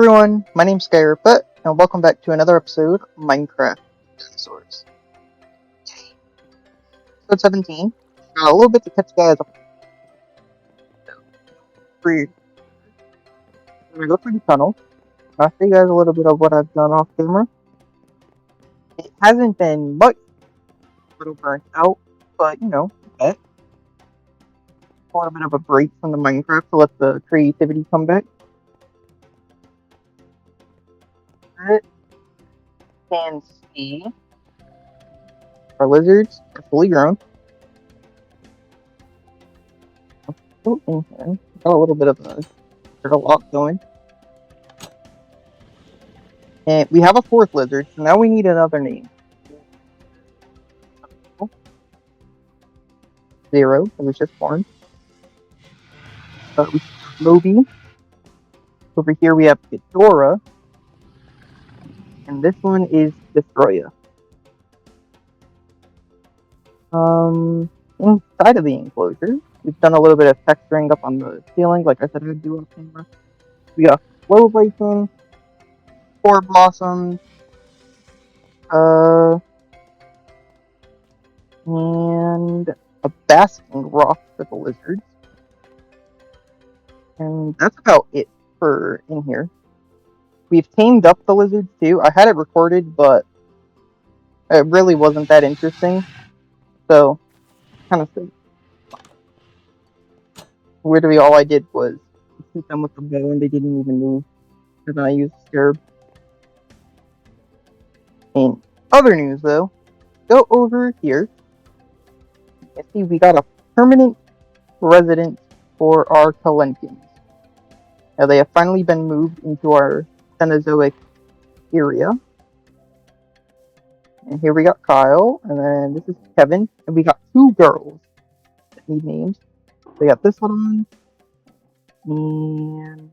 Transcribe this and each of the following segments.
everyone, my name's Skyrippet, and welcome back to another episode of Minecraft Dinosaurs. Episode 17. Got a little bit to catch you guys up. We're gonna go through the tunnel. I'll show you guys a little bit of what I've done off camera. It hasn't been much, a little burnt out, but a little bit of a break from the Minecraft to let the creativity come back. It can see our lizards are fully grown. Oh, in here. Got a little bit of a lot going. And we have a fourth lizard, so now we need another name. Zero, it was just born. We have Moby. Over here we have Ghidorah. And this one is Destroya. Inside of the enclosure, we've done a little bit of texturing up on the ceiling, like I said I'd do off camera. We got Flow Bison, Four Blossoms, and a basking rock for the lizards. And that's about it for in here. We've tamed up the lizards too. I had it recorded, but it really wasn't that interesting. So, kind of weirdly, all I did was shoot them with the bow and they didn't even move. And then I used Scarab. In other news, though, go over here. You see, we got a permanent residence for our Kelenkens. Now, they have finally been moved into our Cenozoic area. And here we got Kyle, and then this is Kevin, and we got two girls that need names. We got this one, and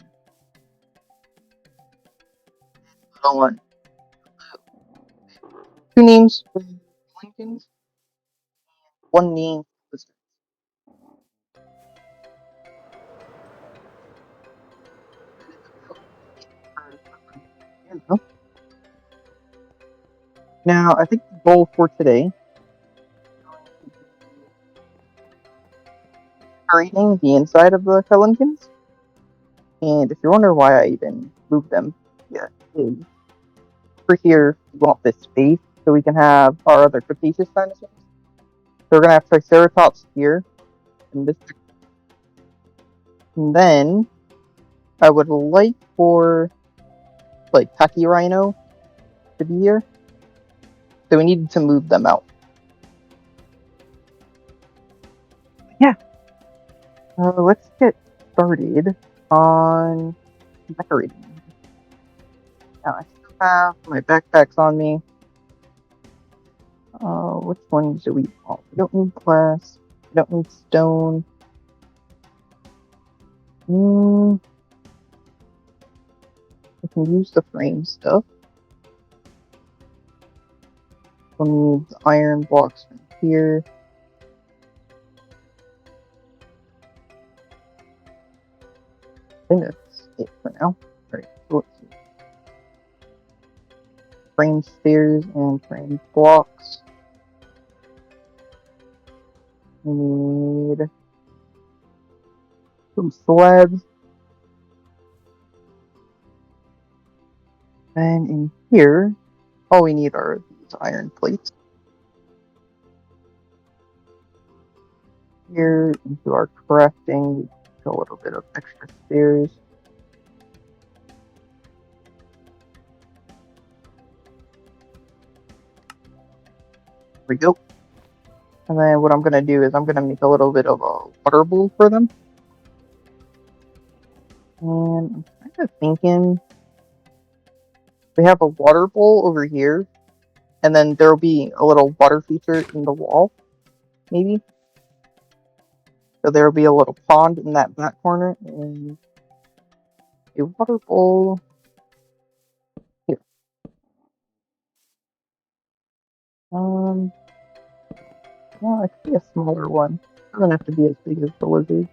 this little one. Two names for Kelenkens, one name for lizards. Now, I think the goal for today creating the inside of the Kelenkens. And if you're wondering why I even moved them yet, is for here we want this space so we can have our other Cretaceous dinosaurs. So we're gonna have Triceratops here, and this. And then I would like for like Tachyrhino to be here. So we needed to move them out. Yeah. Let's get started on decorating. Now I still have my backpacks on me. Which ones do we want? We don't need glass. We don't need stone. We can use the frame stuff. We'll need iron blocks from here. I think that's it for now. Alright, so let's see. Frame stairs and frame blocks. We need some slabs. And in here, all we need are these iron plates. Here into our crafting, we do a little bit of extra stairs. There we go. And then what I'm going to do is I'm going to make a little bit of a water bowl for them. And I'm kind of thinking we have a water bowl over here. And then there will be a little water feature in the wall, maybe. So there will be a little pond in that back corner. And a water bowl here. Well, it could be a smaller one. It doesn't have to be as big as the lizard.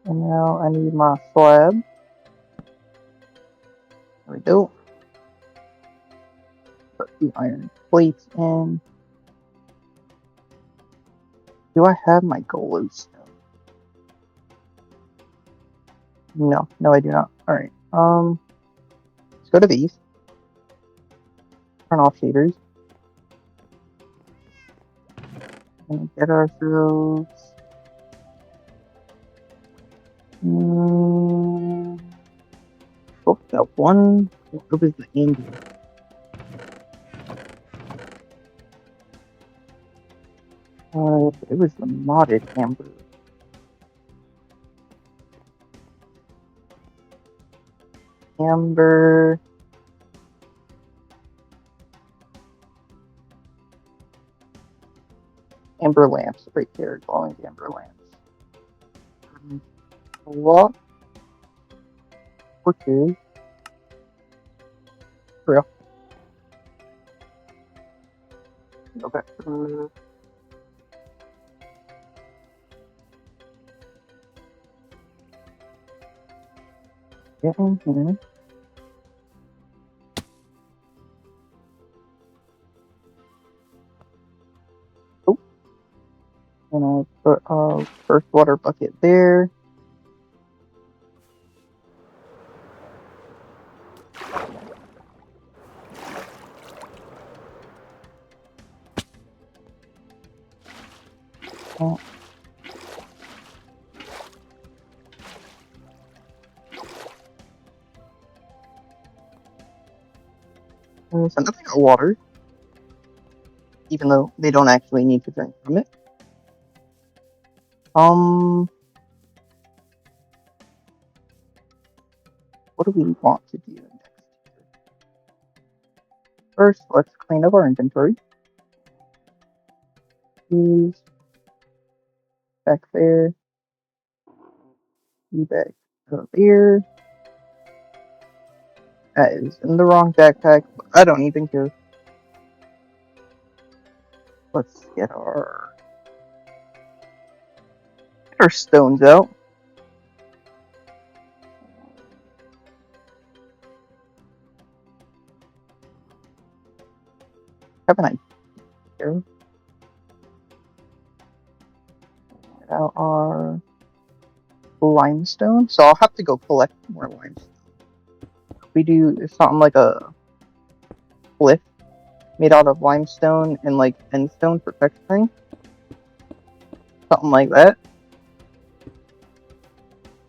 And now I need my slab. There we go. Put the iron plates in. Do I have my glowstone? No, I do not. Alright, let's go to these. Turn off shaders. And get ourselves... oh, that one. What was the amber? It was the modded amber. Amber. Amber lamps right there, glowing amber lamps. What? Torches. For real. Okay. Get in here. Oh. And I'll put our first water bucket there. Oh. So nothing got water, even though they don't actually need to drink from it. What do we want to do next? First, let's clean up our inventory. These back there. You back over there. That is in the wrong backpack, but I don't even care. Let's get our stones out. Have an idea. Get out our limestone. So I'll have to go collect more limestone. We do something like a cliff made out of limestone and like endstone for texturing. Something like that.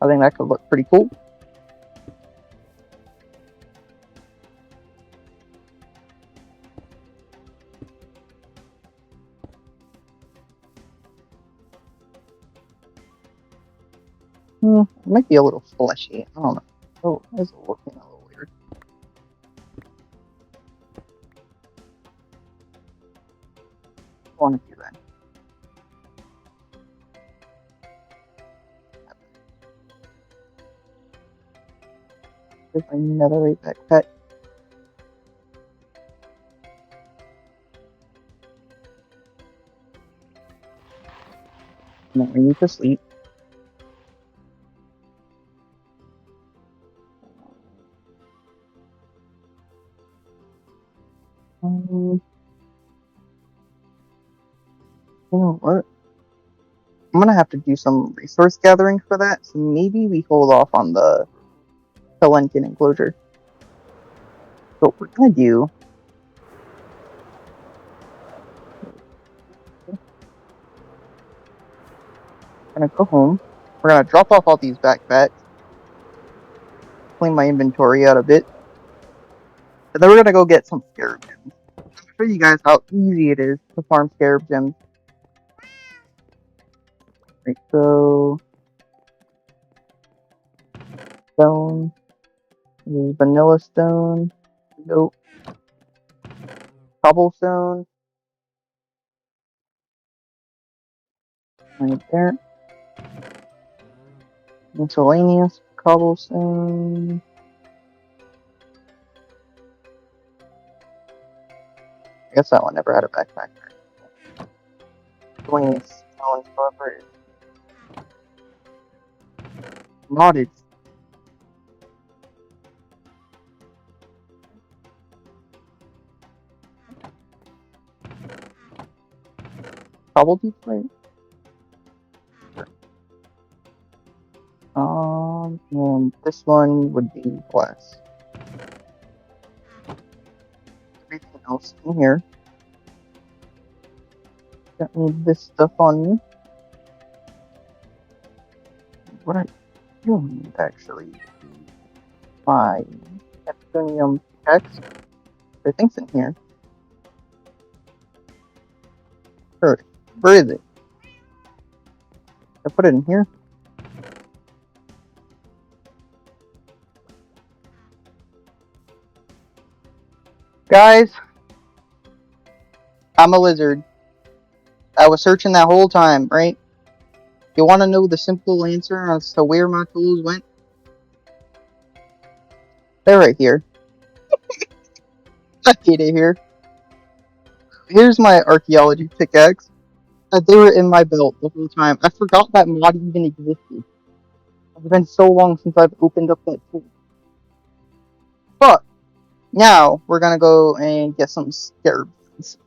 I think that could look pretty cool. It might be a little fleshy. I don't know. Oh, it's looking a little weird. I want to do that. There's my netherite backpack. No, we need to sleep. You know what? I'm gonna have to do some resource gathering for that, so maybe we hold off on the Kelenkens enclosure. So what we're gonna do... we're gonna go home. We're gonna drop off all these backpacks. Clean my inventory out a bit. And then we're gonna go get some scarab gems. I'll show you guys how easy it is to farm scarab gems. Right, so... stone. Vanilla stone. Nope. Cobblestone. Right there. Miscellaneous cobblestone. I guess that one never had a backpack. Miscellaneous stone cover. Modded. Probably play. And this one would be glass. Everything else in here. Don't need this stuff on me. What I do need actually my Neptunium text. I think's in here. Where is it? I put it in here. Guys, I'm a lizard. I was searching that whole time, right? You want to know the simple answer as to where my tools went? They're right here. I hate it here. Here's my archaeology pickaxe. They were in my belt the whole time. I forgot that mod even existed. It's been so long since I've opened up that tool. But now we're gonna go and get some scarabs. So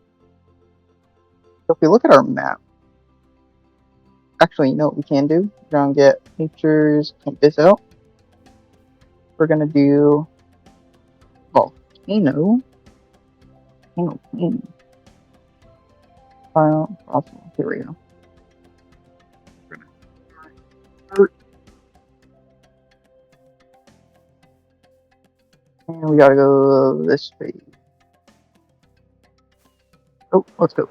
if we look at our map, actually, you know what we can do? We're gonna get nature's camp this out. We're gonna do volcano. Awesome. Here we go. And we gotta go this way. Oh, let's go.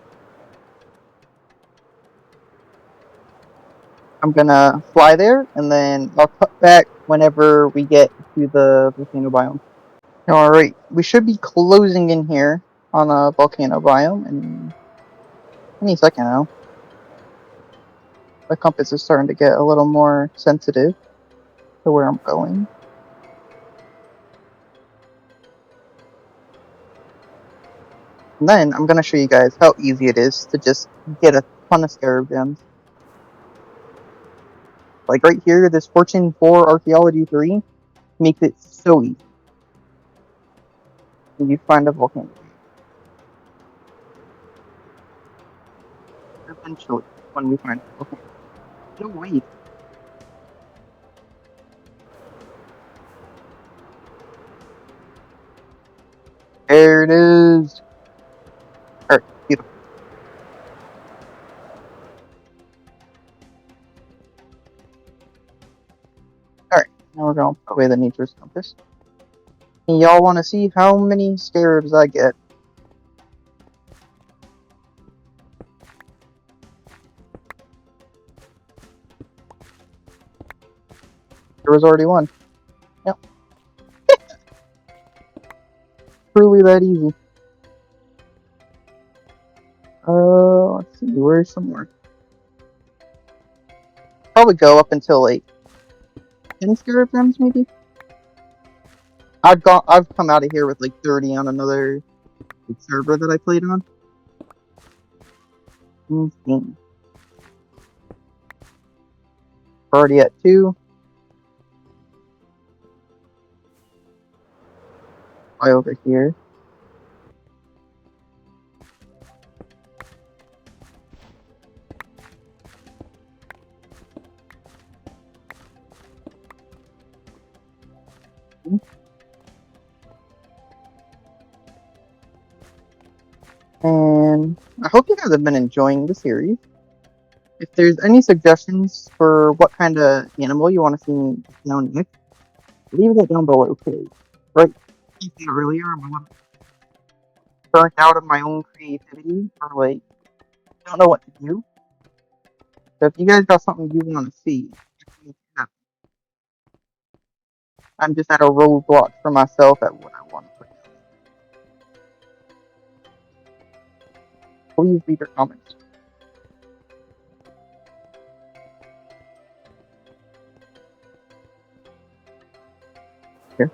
I'm gonna fly there, and then I'll cut back whenever we get to the volcano biome. Alright, we should be closing in here on a volcano biome in any second now. The compass is starting to get a little more sensitive to where I'm going. And then I'm gonna show you guys how easy it is to just get a ton of scarab gems. Like right here, this Fortune 4 Archaeology 3 makes it so easy. And you find a volcano. Eventually, when we find a volcano. No, wait. There it is. Alright, beautiful. Alright, now we're going to put away the nature's compass. And y'all want to see how many scarabs I get? There was already one. Yep. Truly that easy. Let's see, where's some more? Probably go up until like 10 scarab gems, maybe? I've come out of here with like 30 on another server that I played on. Insane. Already at 2. Fly over here. And I hope you guys have been enjoying the series. If there's any suggestions for what kind of animal you want to see down next, leave that down below, because right earlier I'm a little burnt out of my own creativity, or like don't know what to do. So if you guys got something you want to see, I'm just at a roadblock for myself at what I want to put. Please leave your comments. Here.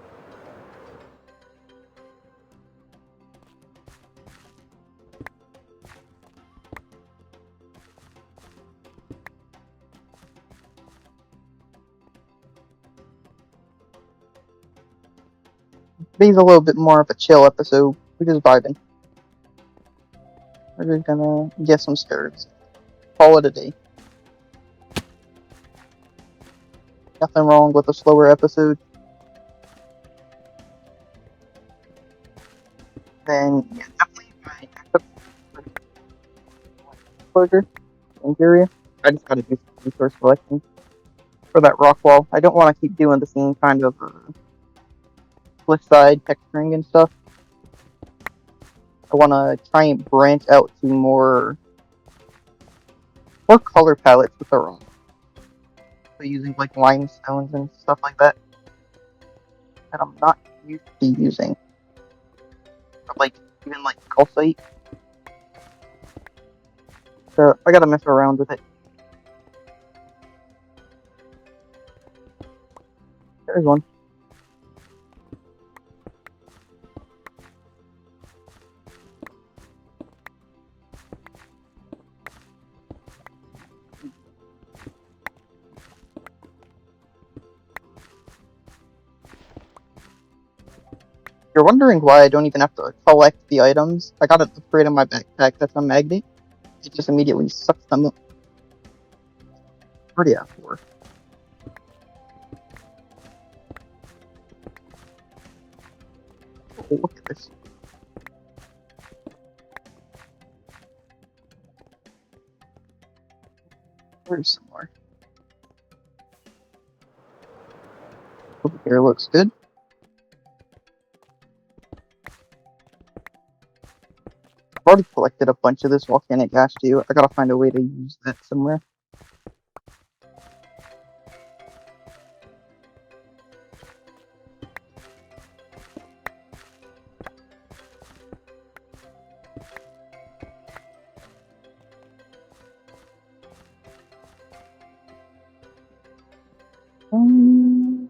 Today's a little bit more of a chill episode. We're just vibing. We're just gonna get some scares. Call it a day. Nothing wrong with a slower episode. Then, yeah, definitely my active closure interior. I just gotta do some resource collecting for that rock wall. I don't want to keep doing the same kind of split side texturing and stuff. I want to try and branch out to more color palettes with the rock. So using like limestones and stuff like that I'm not used to using. Or, like even like calcite. So I gotta mess around with it. There's one. You're wondering why I don't even have to collect the items. I got an upgrade on my backpack that's a magnet. It just immediately sucks them up. Already at 4. Oh, look at this. Where's some more? Over here looks good. I've already collected a bunch of this volcanic ash too. I gotta find a way to use that somewhere. Over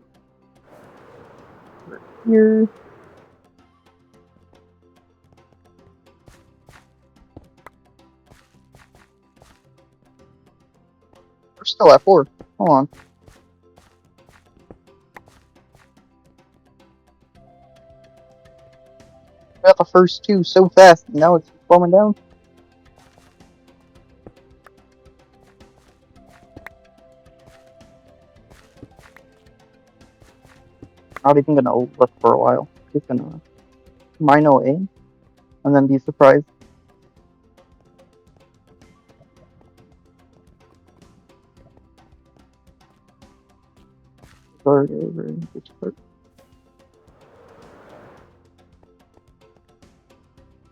here. We're still at 4. Hold on. I got the first 2 so fast, and now it's slowing down. Not even gonna look for a while. Just gonna mine away, and then be surprised. Start over which part?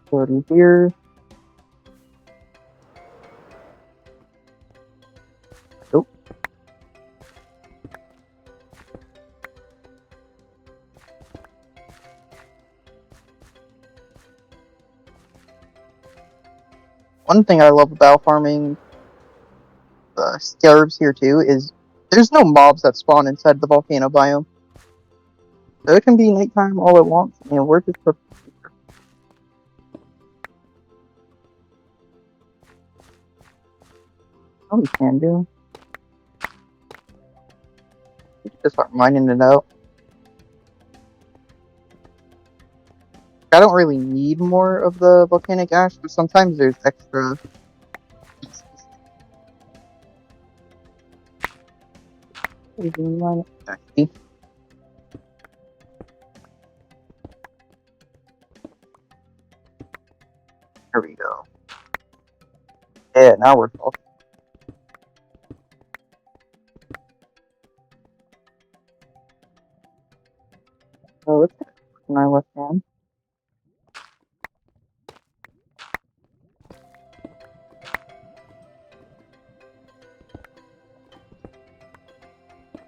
Starting here. Nope. One thing I love about farming the scarabs here too is there's no mobs that spawn inside the volcano biome. So it can be nighttime all at once, and we're just perfect. All we can do. We can just start mining it out. I don't really need more of the volcanic ash, but sometimes there's extra. See? There we go. Yeah, now we're talking. So let's get my left hand.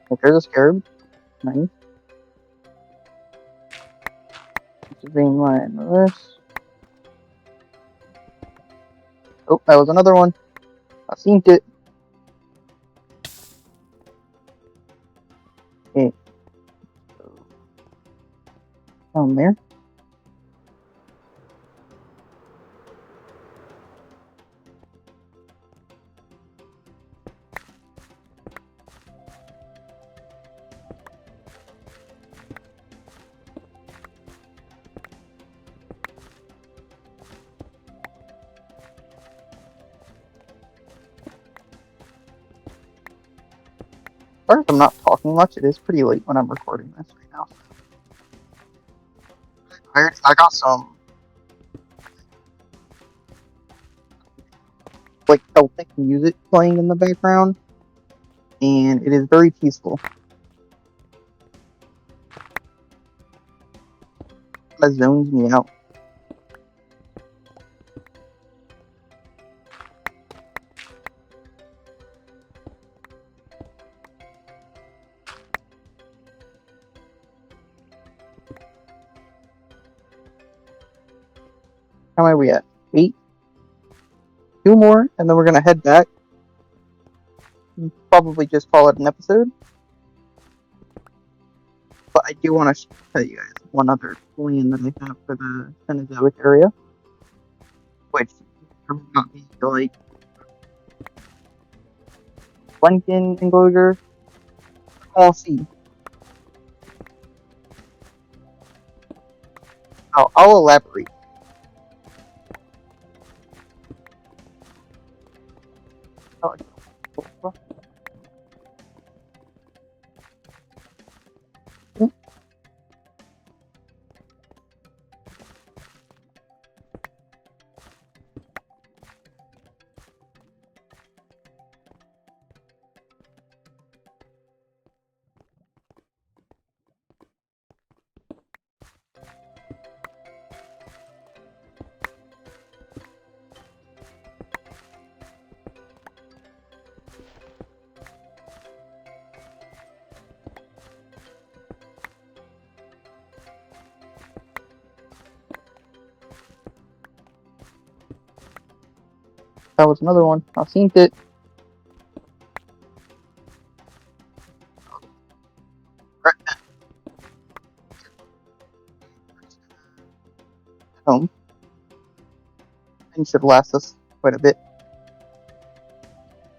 If there's a scarab, nice. Just being mine this. Oh, that was another one. I seen it. Okay. Down there. Sorry if I'm not talking much. It is pretty late when I'm recording this right now. I got some like Celtic music playing in the background, and it is very peaceful. That zones me out. How are we at? 8? 2 more, and then we're gonna head back. Probably just call it an episode. But I do want to tell you guys one other plan that I have for the Cenozoic area, which may not be like Kelenkens enclosure. I'll see. I'll elaborate. That was another one. I've seen it. Home. And should last us quite a bit.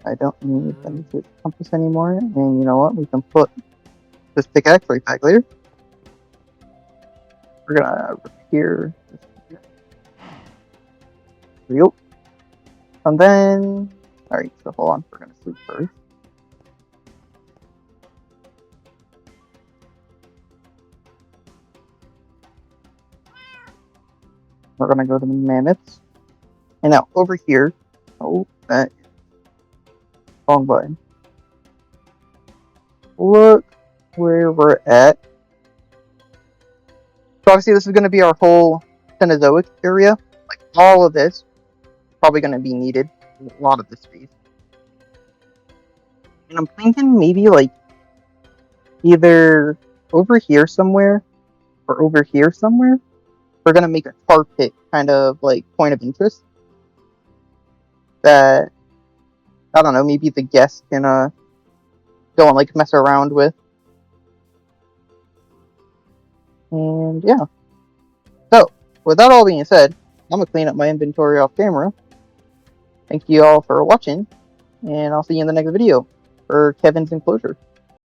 I don't need the compass anymore, and you know what? We can put this pickaxe right back later. We're gonna repair this real. And then, alright, so hold on, we're gonna sleep first. We're gonna go to the mammoths. And now, over here, oh, that is wrong button. Look where we're at. So obviously this is gonna be our whole Cenozoic area. Like, all of this probably gonna be needed. A lot of this space. And I'm thinking maybe like either over here somewhere or over here somewhere. We're gonna make a tar pit kind of like point of interest that I don't know, maybe the guests can go and like mess around with. And yeah. So with that all being said, I'm gonna clean up my inventory off camera. Thank you all for watching, and I'll see you in the next video for Kevin's enclosure.